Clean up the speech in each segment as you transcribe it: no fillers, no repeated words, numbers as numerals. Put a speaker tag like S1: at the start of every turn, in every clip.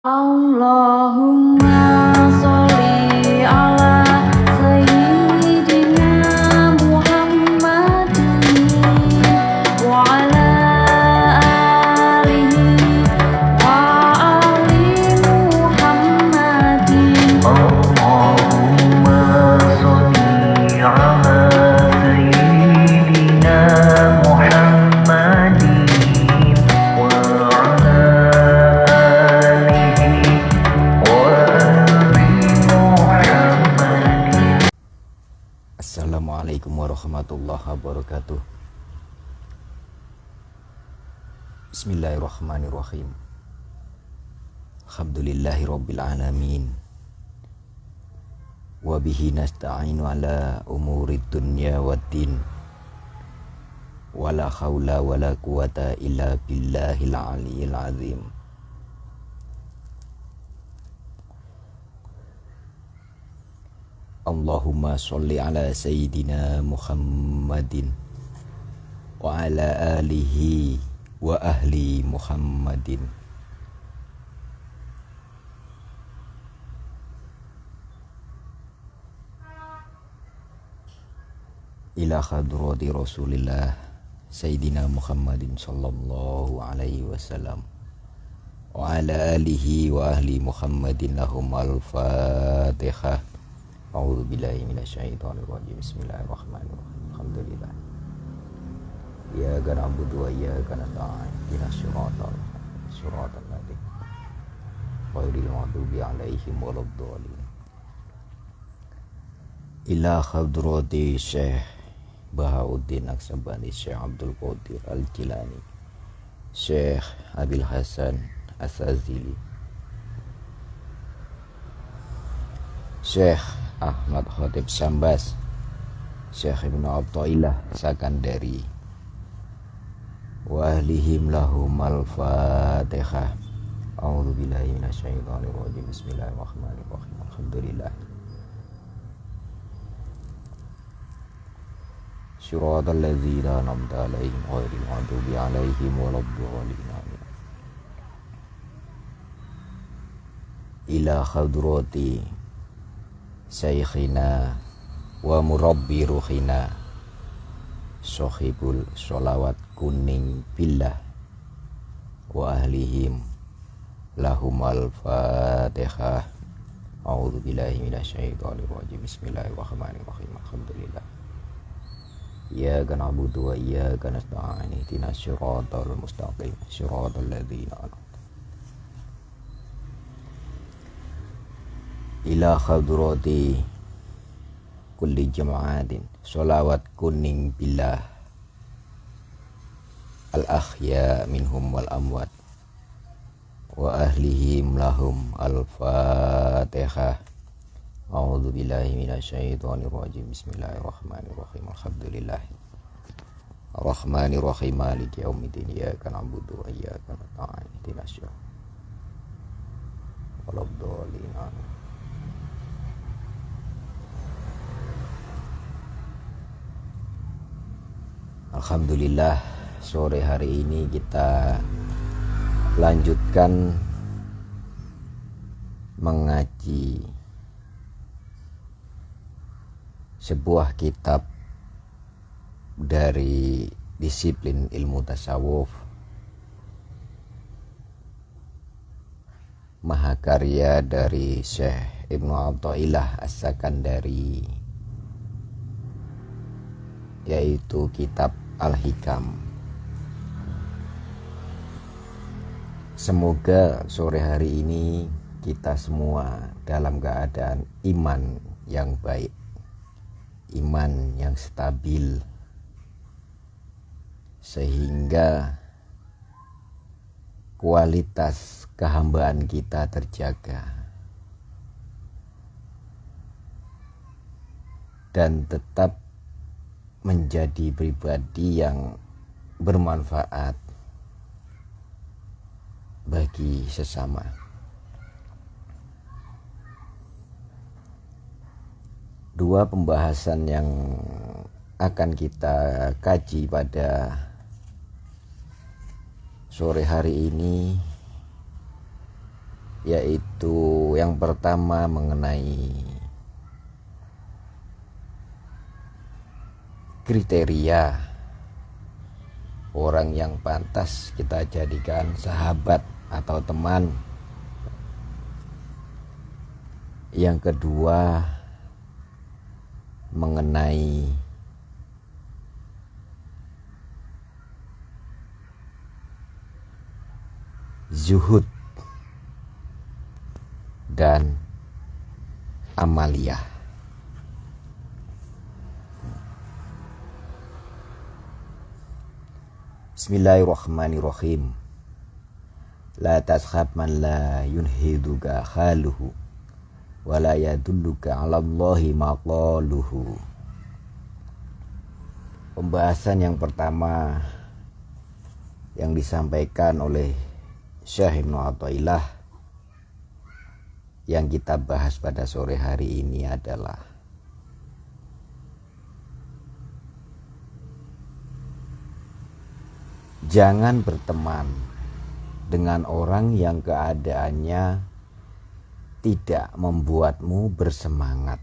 S1: Allahumma sholli ala sayyidina Muhammadin wa ala alihi wa ali Muhammadin.
S2: Allahumma sholli ala sayyidina Muhammadin wa ala
S3: Assalamualaikum warahmatullahi wabarakatuh. Bismillahirrahmanirrahim. Alhamdulillahi rabbil alamin. Wa bihi nasta'inu ala umurid dunya waddin. Wala hawla wala quwata illa billahil aliyyil azim. Allahumma sholli ala sayyidina Muhammadin wa ala alihi wa ahli Muhammadin. Ila hadrati Rasulillah sayyidina Muhammadin sallallahu alaihi wasallam wa ala alihi wa ahli Muhammadin lahum al-fatihah. A'udzu billahi minasyaitonir rajim. Bismillahirrahmanirrahim. Alhamdulillah. Iyyaka na'budu wa iyyaka nasta'in. Ihdinas siratal ladzina ghairil maghdubi 'alaihim waladdallin. Ila hadrati Syekh Bahauddin Aksabani, Syekh Abdul Qadir Al-Jilani, Syekh Abil Hasan As-Sazili, Syekh Ahmad Khatib Syambas, Syekh Ibnu Athaillah Sakandari, wa ahlihim lahum al-fatihah. A'udzu billahi minasyaitonir rajim. Bismillahirrahmanirrahim. Alhamdulillah. Shiratal ladzina an'amta 'alaihim ghairil maghdubi 'alaihim waladdallin. Ila hadrati Syekhina wa murabbi ruhina Sohibul sholawat kuning billah wa ahlihim lahum al-fatihah. A'udzu billahi minasyaitonir rajim. Bismillahirrahmanirrahim. Alhamdulillah. Iyyaka na'budu wa iyyaka nasta'in. Ihdinas siratal mustaqim. Siratal ladzina an'amta ila hadrati kulli jama'atin sholawat kuning billah al ahya minhum wal amwat wa ahlihim lahum al fatihah. A'udzu billahi minasyaitonir rajim. Bismillahirrahmanirrahim. Alhamdulillah arrahmanir rahim maliki yaumiddin. Iyyaka na'budu wa iyyaka nasta'in. Ihdinas siratal waladdallin. Alhamdulillah, sore hari ini kita lanjutkan mengaji sebuah kitab dari disiplin ilmu tasawuf, mahakarya dari Syekh Ibnu Athaillah As-Sakandari, yaitu kitab Al-Hikam. Semoga sore hari ini kita semua dalam keadaan iman yang baik, iman yang stabil, sehingga kualitas kehambaan kita terjaga dan tetap menjadi pribadi yang bermanfaat bagi sesama. Dua pembahasan yang akan kita kaji pada sore hari ini yaitu yang pertama mengenai kriteria orang yang pantas kita jadikan sahabat atau teman. Yang kedua mengenai zuhud dan amaliyah. Bismillahirrahmanirrahim. La tashab man la yunhiduka khaluhu wa la yadulluka 'ala Allahi maqaluhu. Pembahasan yang pertama yang disampaikan oleh Syekh Ibnu Athaillah yang kita bahas pada sore hari ini adalah jangan berteman dengan orang yang keadaannya tidak membuatmu bersemangat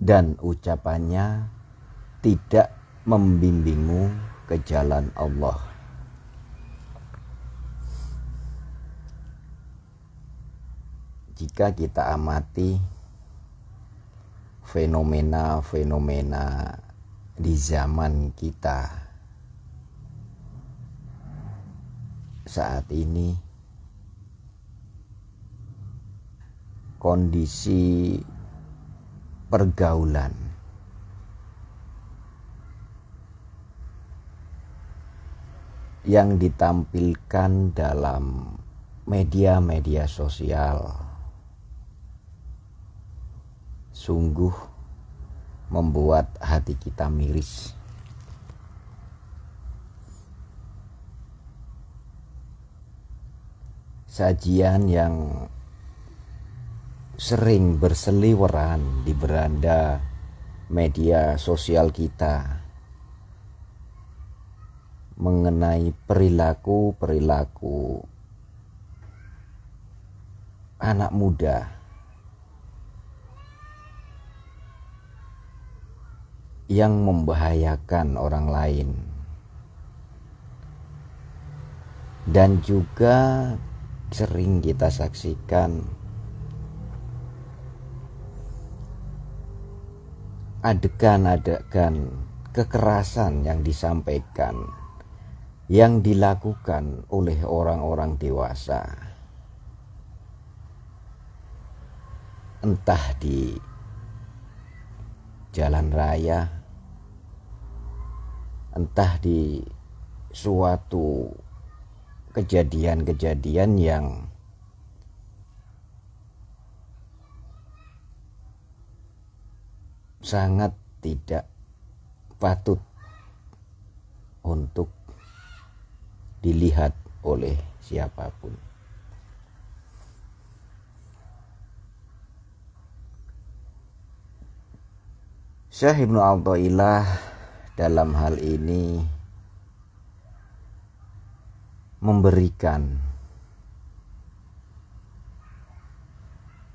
S3: dan ucapannya tidak membimbingmu ke jalan Allah. Jika kita amati fenomena-fenomena di zaman kita saat ini, kondisi pergaulan yang ditampilkan dalam media-media sosial sungguh membuat hati kita miris. Sajian yang sering berseliweran di beranda media sosial kita mengenai perilaku anak muda yang membahayakan orang lain, dan juga sering kita saksikan adegan-adegan kekerasan yang disampaikan, yang dilakukan oleh orang-orang dewasa, entah di jalan raya, entah di suatu kejadian-kejadian yang sangat tidak patut untuk dilihat oleh siapapun. Syekh Ibnu Athaillah dalam hal ini memberikan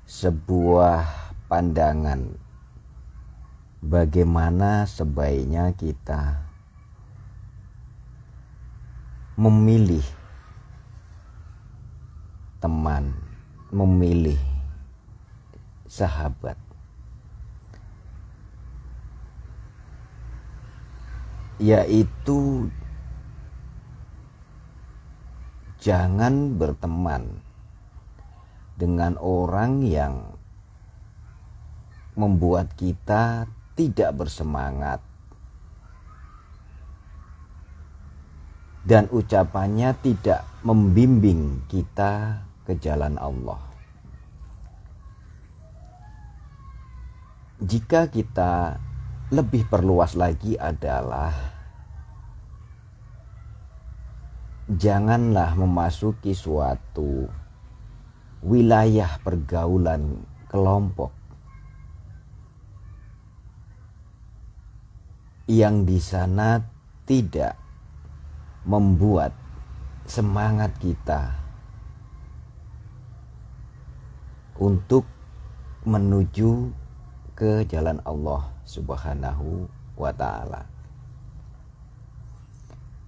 S3: sebuah pandangan bagaimana sebaiknya kita memilih teman, memilih sahabat, yaitu jangan berteman dengan orang yang membuat kita tidak bersemangat dan ucapannya tidak membimbing kita ke jalan Allah. Jika kita lebih perluas lagi adalah janganlah memasuki suatu wilayah pergaulan kelompok yang di sana tidak membuat semangat kita untuk menuju ke jalan Allah Subhanahu wa ta'ala.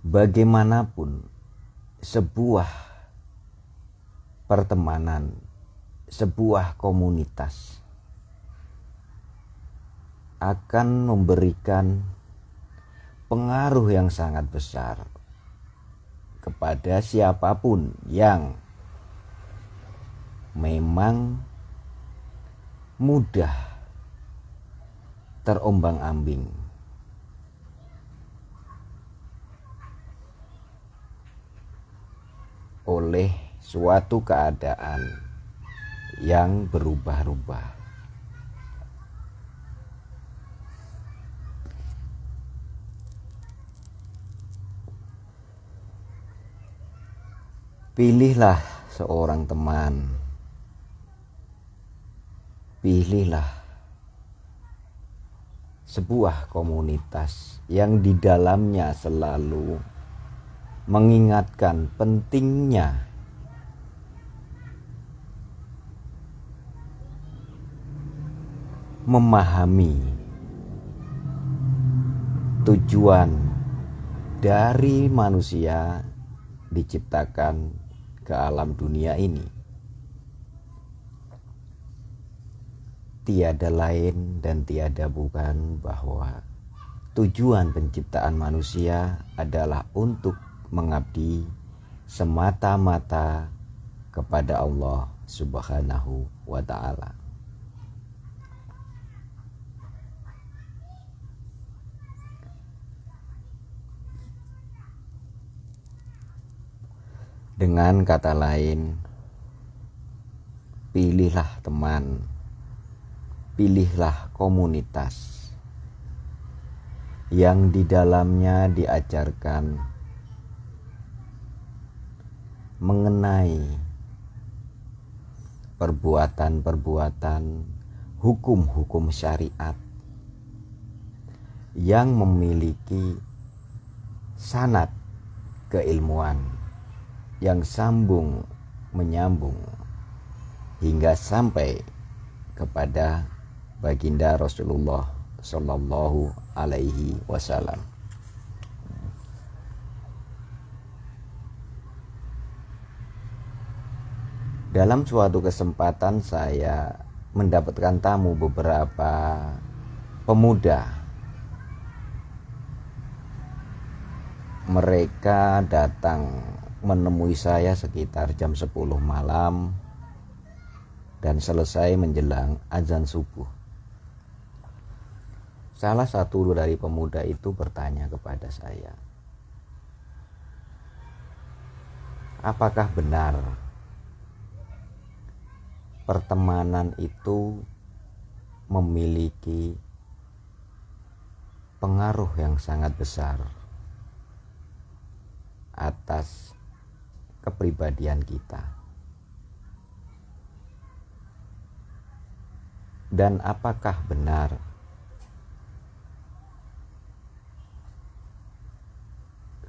S3: Bagaimanapun sebuah pertemanan, sebuah komunitas akan memberikan pengaruh yang sangat besar kepada siapapun yang memang mudah terombang-ambing oleh suatu keadaan yang berubah-ubah. Pilihlah seorang teman, pilihlah sebuah komunitas yang di dalamnya selalu mengingatkan pentingnya memahami tujuan dari manusia diciptakan ke alam dunia ini. Tiada lain dan tiada bukan bahwa tujuan penciptaan manusia adalah untuk mengabdi semata-mata kepada Allah Subhanahu wa ta'ala. Dengan kata lain, pilihlah teman, pilihlah komunitas yang di dalamnya diajarkan mengenai perbuatan-perbuatan hukum-hukum syariat yang memiliki sanad keilmuan yang sambung menyambung hingga sampai kepada baginda Rasulullah Shallallahu Alaihi Wasallam. Dalam suatu kesempatan saya mendapatkan tamu beberapa pemuda. Mereka datang menemui saya sekitar jam 10 malam dan selesai menjelang azan subuh. Salah satu dari pemuda itu bertanya kepada saya, apakah benar pertemanan itu memiliki pengaruh yang sangat besar atas kepribadian kita? Dan apakah benar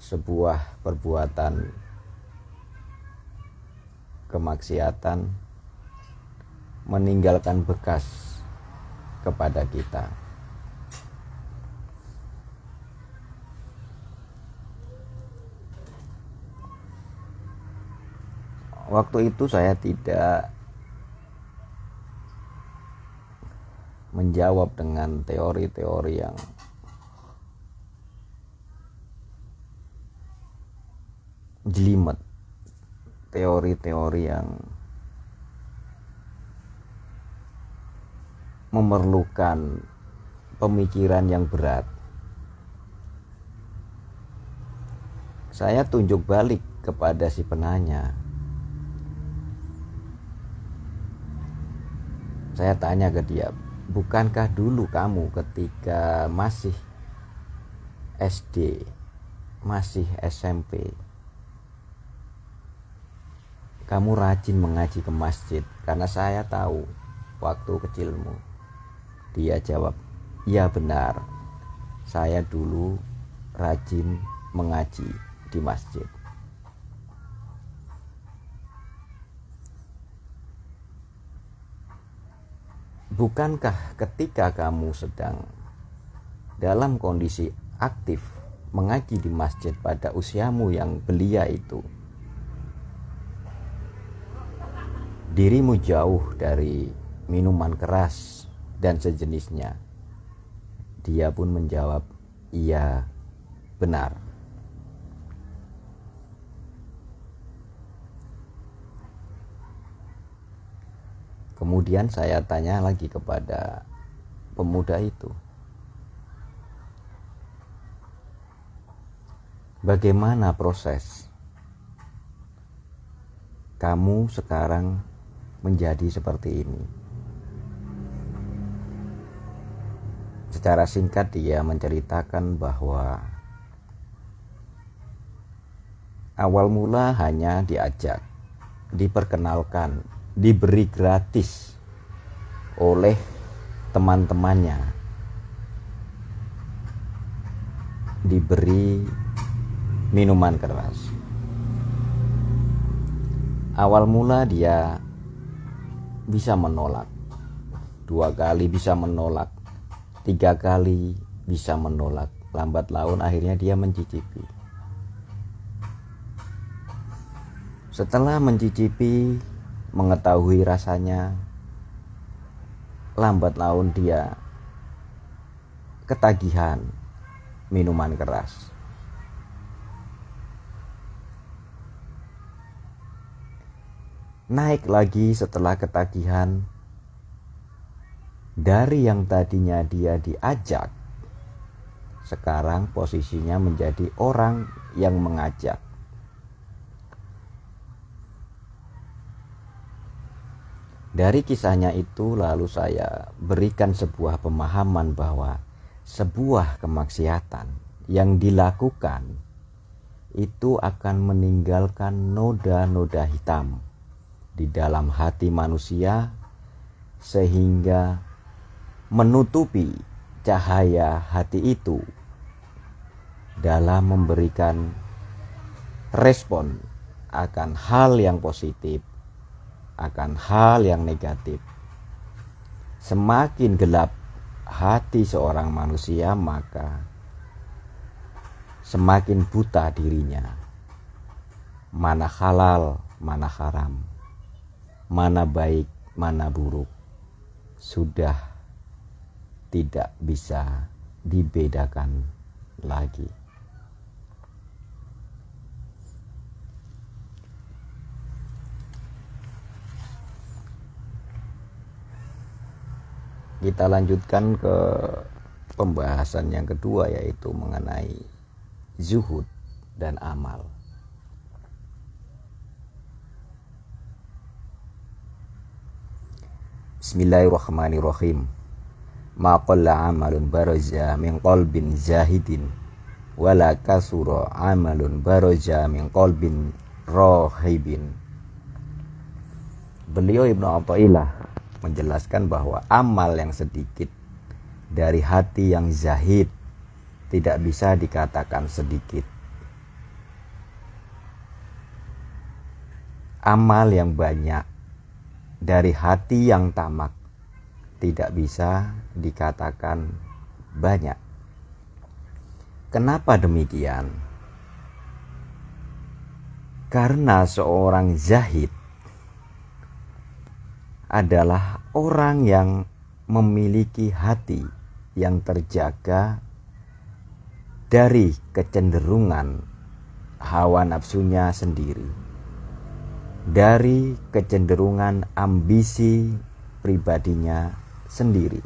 S3: sebuah perbuatan kemaksiatan meninggalkan bekas kepada kita? Waktu itu saya tidak menjawab dengan teori-teori yang jelimet, teori-teori yang memerlukan pemikiran yang berat. Saya tunjuk balik kepada si penanya. Saya tanya ke dia, bukankah dulu kamu ketika masih SD, masih SMP, kamu rajin mengaji ke masjid? Karena saya tahu waktu kecilmu. Dia jawab, iya benar, saya dulu rajin mengaji di masjid. bukankah ketika kamu sedang dalam kondisi aktif mengaji di masjid pada usiamu yang belia itu, dirimu jauh dari minuman keras dan sejenisnya? Dia pun menjawab, iya, benar. Kemudian saya tanya lagi kepada pemuda itu, bagaimana proses kamu sekarang menjadi seperti ini? Secara singkat dia menceritakan bahwa awal mula hanya diajak, diperkenalkan, diberi gratis oleh teman-temannya, diberi minuman keras. Awal mula dia bisa menolak, 2 kali bisa menolak, 3 kali bisa menolak. Lambat laun akhirnya dia mencicipi. Setelah mencicipi, mengetahui rasanya, lambat laun dia ketagihan minuman keras. Naik lagi setelah ketagihan, dari yang tadinya dia diajak, sekarang posisinya menjadi orang yang mengajak. Dari kisahnya itu lalu saya berikan sebuah pemahaman bahwa sebuah kemaksiatan yang dilakukan itu akan meninggalkan noda-noda hitam di dalam hati manusia, sehingga menutupi cahaya hati itu dalam memberikan respon akan hal yang positif, akan hal yang negatif. Semakin gelap hati seorang manusia, maka semakin buta dirinya. Mana halal, mana haram, mana baik, mana buruk, sudah tidak bisa dibedakan lagi. Kita lanjutkan ke pembahasan yang kedua, yaitu mengenai zuhud dan amal. Bismillahirrahmanirrahim. Ma qalla amalun baraja min qalbin zahidin wala kasura amalun baraja min qalbin rahibin. Beliau Ibnu Athaillah menjelaskan bahwa amal yang sedikit dari hati yang zahid tidak bisa dikatakan sedikit. Amal yang banyak dari hati yang tamak tidak bisa dikatakan banyak. Kenapa demikian? Karena seorang zahid adalah orang yang memiliki hati yang terjaga dari kecenderungan hawa nafsunya sendiri, dari kecenderungan ambisi pribadinya sendiri.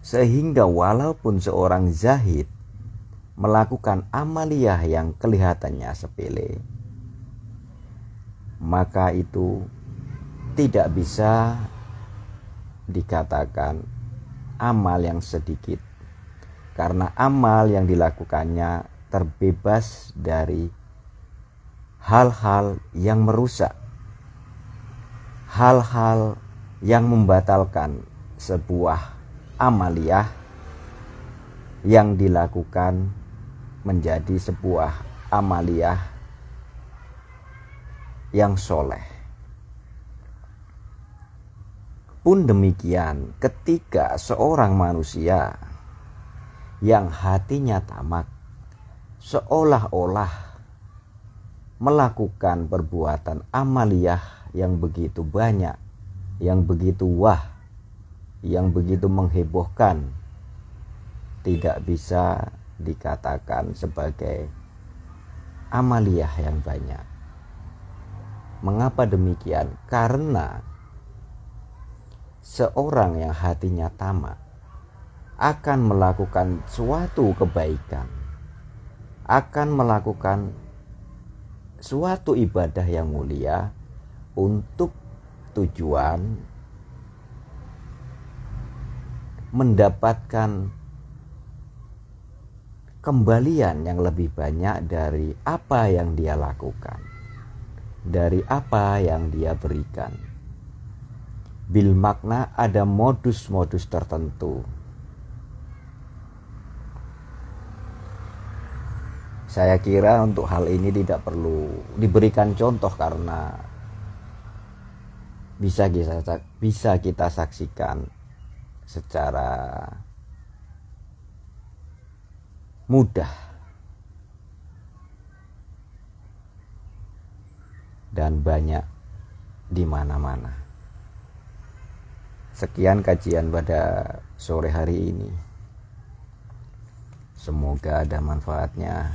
S3: Sehingga walaupun seorang zahid melakukan amaliyah yang kelihatannya sepele, maka itu tidak bisa dikatakan amal yang sedikit, karena amal yang dilakukannya terbebas dari hal-hal yang merusak, hal-hal yang membatalkan sebuah amaliyah yang dilakukan menjadi sebuah amaliyah yang soleh. Pun demikian, ketika seorang manusia yang hatinya tamak seolah-olah melakukan perbuatan amaliyah yang begitu banyak, yang begitu wah, yang begitu menghebohkan, tidak bisa dikatakan sebagai amaliyah yang banyak. Mengapa demikian? Karena seorang yang hatinya tamak akan melakukan suatu kebaikan, akan melakukan suatu ibadah yang mulia untuk tujuan mendapatkan kembalian yang lebih banyak dari apa yang dia lakukan, dari apa yang dia berikan. Bil makna ada modus-modus tertentu. Saya kira untuk hal ini tidak perlu diberikan contoh karena bisa kita saksikan secara mudah dan banyak di mana-mana. Sekian kajian pada sore hari ini. Semoga ada manfaatnya.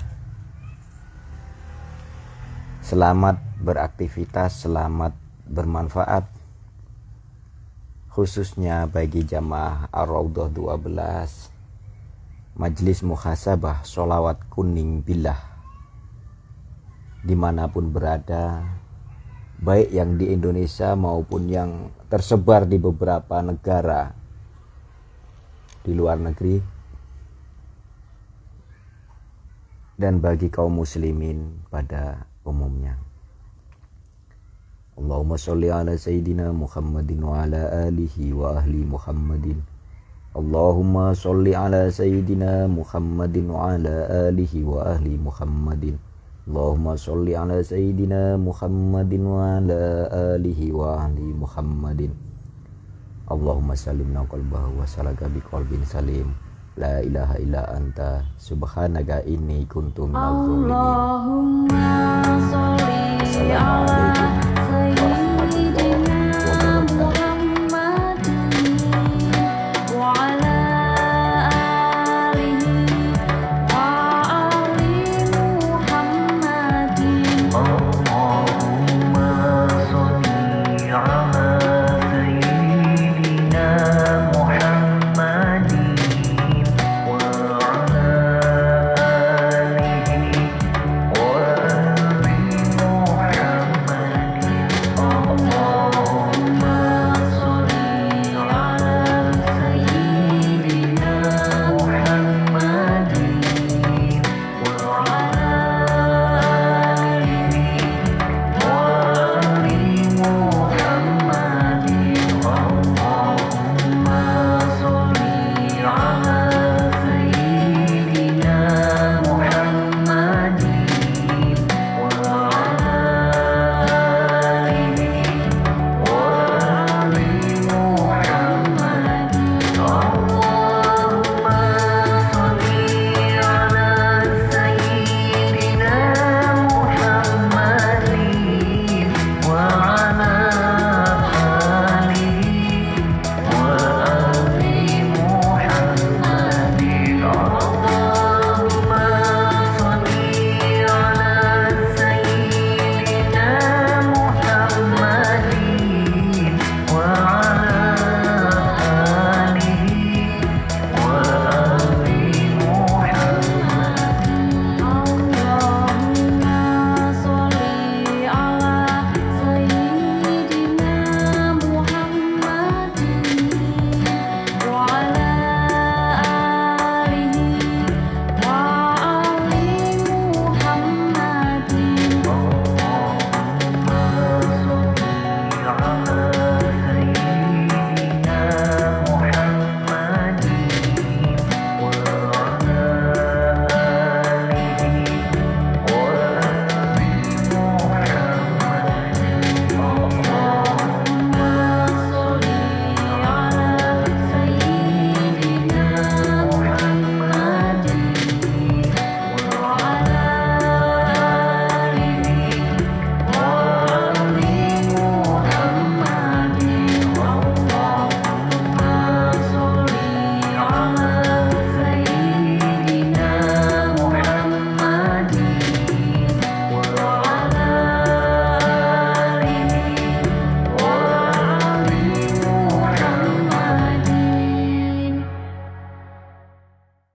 S3: Selamat beraktivitas, selamat bermanfaat. Khususnya bagi jamaah Ar-Raudhah 12, Majelis Muhasabah Sholawat Kuning Billah, dimanapun berada, baik yang di Indonesia maupun yang tersebar di beberapa negara di luar negeri, dan bagi kaum muslimin pada umumnya. Allahumma sholli ala Sayyidina Muhammadin wa ala alihi wa ahli Muhammadin. Allahumma sholli ala Sayyidina Muhammadin wa ala alihi wa ahli Muhammadin. Allahumma sholli ala Sayyidina Muhammadin wa ala alihi wa ahli Muhammadin. Allahumma salimna qalbahu wa salaka biqalbin salim. La ilaha illa anta subhanaka inni kuntu minadh dhalimin.
S1: Allahumma sholli ala
S3: Assalamualaikum
S1: Sayyidina